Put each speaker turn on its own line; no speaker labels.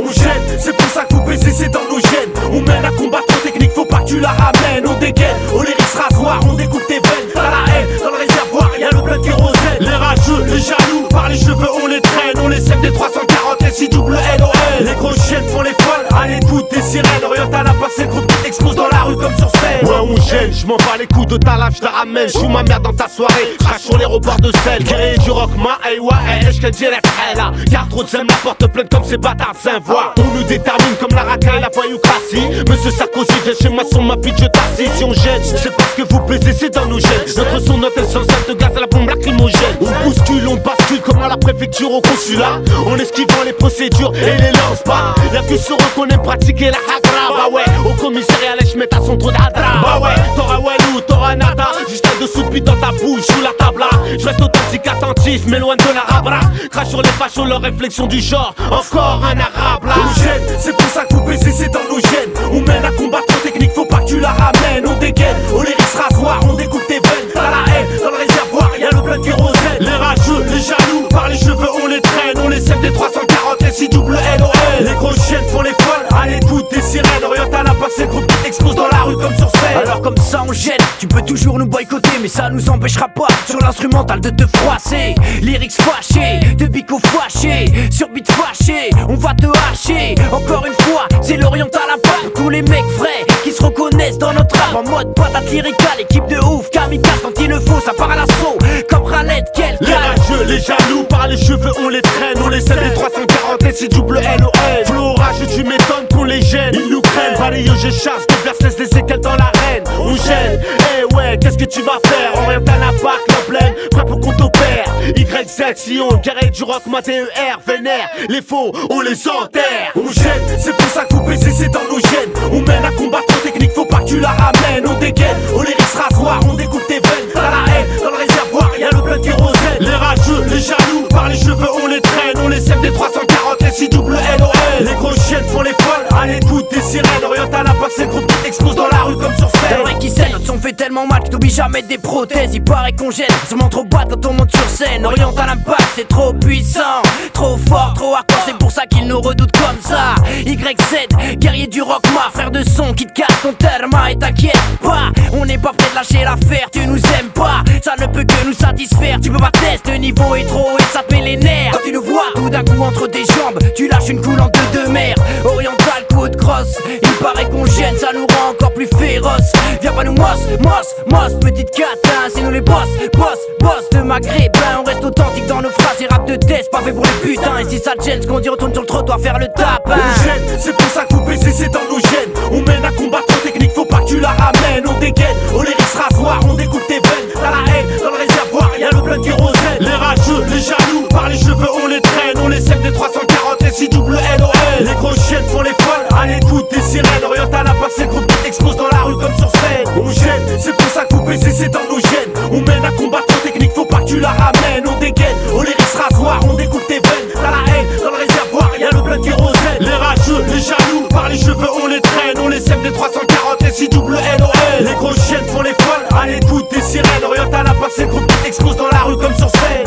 On gêne, c'est pour ça que vous baissez, c'est dans nos gènes. On mène un combat trop technique, faut pas que tu la ramènes. On dégaine, au lyrics rasoir, on découpe tes veines. T'as la haine, dans le réservoir, y'a le plein de kérosène. Les rageux, les jaloux, par les cheveux on les traîne. On les sème des 340 et 6 double LOL. Les grosses chiennes font les folles, à l'écoute des sirènes. Oriental a passé, le groupe qui t'explose dans la rue comme sur scène. Ouais, on gêne, j'm'en bats les coups de ta lave, j'la ramène. J'joue ma mère dans ta soirée, crache sur les rebords de sel. Guerrier du rock, ma aywa, j'te dirais là. Car trop de zèmes, la porte pleine comme ces bâtards saint voix. On nous détermine comme la racaille et la voyoucratie. Monsieur Sarkozy, viens chez moi sur ma pitch, je t'assise. Si on gêne, c'est parce que vous baisez, c'est dans nos gènes. Notre son, notre essence, de gaz à la bombe lacrymogène. On bouscule, on bascule comme à la préfecture au consulat. En esquivant les procédures et les lance pas. Y'a que sur eux qu'on aime pratiquer la hagra. Bah ouais, au commissariat, les j'mets à son trou d'adra. Bah ouais, t'auras walou, t'auras nada. Juste un dessous de dans ta bouche, sous la table. J'reste authentique, attentif, mais loin de la rabra. Crache sur les fachos, leur réflexion du genre. Encore un arabe là. On gêne, c'est pour ça que vous baissez, c'est dans nos gènes. On mène un combat trop technique, faut pas que tu la ramènes. On dégaine, au lyrics rasoir, on découpe tes veines. T'as la haine, dans le réservoir, y'a le plein de kérosène. Les rageux, les jaloux, par les cheveux on les traîne. On les sème des 340 et 6 double LOL. Les grosses chiennes font les folles, à l'écoute des sirènes. Oriental a passé, le groupe qui t'explose dans la rue comme sur scène.
Alors comme ça on gêne, tu peux toujours nous boycotter, mais ça nous empêchera pas sur l'instrumental de te froisser. Lyrics fâchés, de bico fâchés, sur beat fâché, on va te hacher. Encore une fois, c'est l'Oriental à part. Tous les mecs vrais qui se reconnaissent dans notre rap. En mode patate lyrical, équipe de ouf, kamikaze quand il le faut, ça part à l'assaut comme Raled quelqu'un.
Les rageux, les jaloux, par les cheveux on les traîne. On les sème des 340 et 6 double LOL. Flow rageux, tu m'étonnes qu'on les gêne. Ils nous craignent, balayeux, je chasse, déverse les séquelles dans l'arène. On gêne, eh ouais, qu'est-ce que tu vas faire? Oriental à part, l'emblème, prêt pour qu'on t'opère. YZ, Sion, guerrier du rock, ma TER, vénère. Les faux, on les enterre. On gêne, c'est pour ça que vous baissez, c'est dans nos gènes. On mène un combat trop technique, faut pas que tu la ramènes. On dégaine, au lyrics rasoir, on découpe tes veines. T'as la haine, dans le réservoir, y'a le plein de kérosène. Les rageux, les jaloux, par les cheveux on les traîne. On les sème des 340 et 6 double LOL. Les grosses chiennes font les folles, à l'écoute des sirènes. Oriental a passé, le groupe qui t'explose dans la rue comme sur scène.
C'est vrai qui sait, notre son fait tellement mal que t'oublies jamais des prothèses. Il paraît qu'on gêne, sûrement trop bad quand on monte sur scène. Oriental impact, c'est trop puissant, trop fort, trop hardcore, c'est pour ça qu'ils nous redoutent comme ça. YZ, guerrier du rock, ma frère de son qui te casse ton therma. Et t'inquiète pas, on n'est pas prêt de lâcher l'affaire. Tu nous aimes pas, ça ne peut que nous satisfaire. Tu peux pas tester, le niveau est trop haut et ça te met les nerfs. Quand tu nous vois tout d'un coup entre tes jambes, tu lâches une coulante de mer. Oriental, coup de crosse, il paraît qu'on gêne, ça nous rend encore plus féroce. Viens pas nous moss, petite catin, c'est nous les boss de maghrébin. On reste authentique dans nos phrases et rap de test, pas fait pour les putains. Et si ça te gêne, ce qu'on dit, retourne sur le trottoir faire le tapin.
On gêne, c'est pour ça que vous baissez, c'est dans nos gènes. On mène un combat trop technique, faut pas que tu la ramènes. On dégaine, au lyrics rasoir, on découpe tes veines. T'as la haine, dans le réservoir, y'a le plein de kérosène. Les rageux, les jaloux, par les cheveux on les traîne. On les sème des 340 et 6 double LOL. Les grosses chiennes font les folles, à l'écoute des sirènes. Oriental a passé, le groupe qui t'explose dans la rue comme sur scène. On gêne, c'est pour ça que vous baissez, c'est dans nos gènes. On mène un combat trop technique, faut pas que tu la ramènes. On dégaine, au lyrics rasoir, on découpe tes veines. T'as la haine, dans le réservoir, y'a le plein de kérosène. Les rageux, les jaloux, par les cheveux on les traîne. On les sème des 340 et 6 double LOL. Les grosses chiennes font les folles, à l'écoute des sirènes. Oriental a passé, le groupe qui t'explose dans la rue comme sur scène.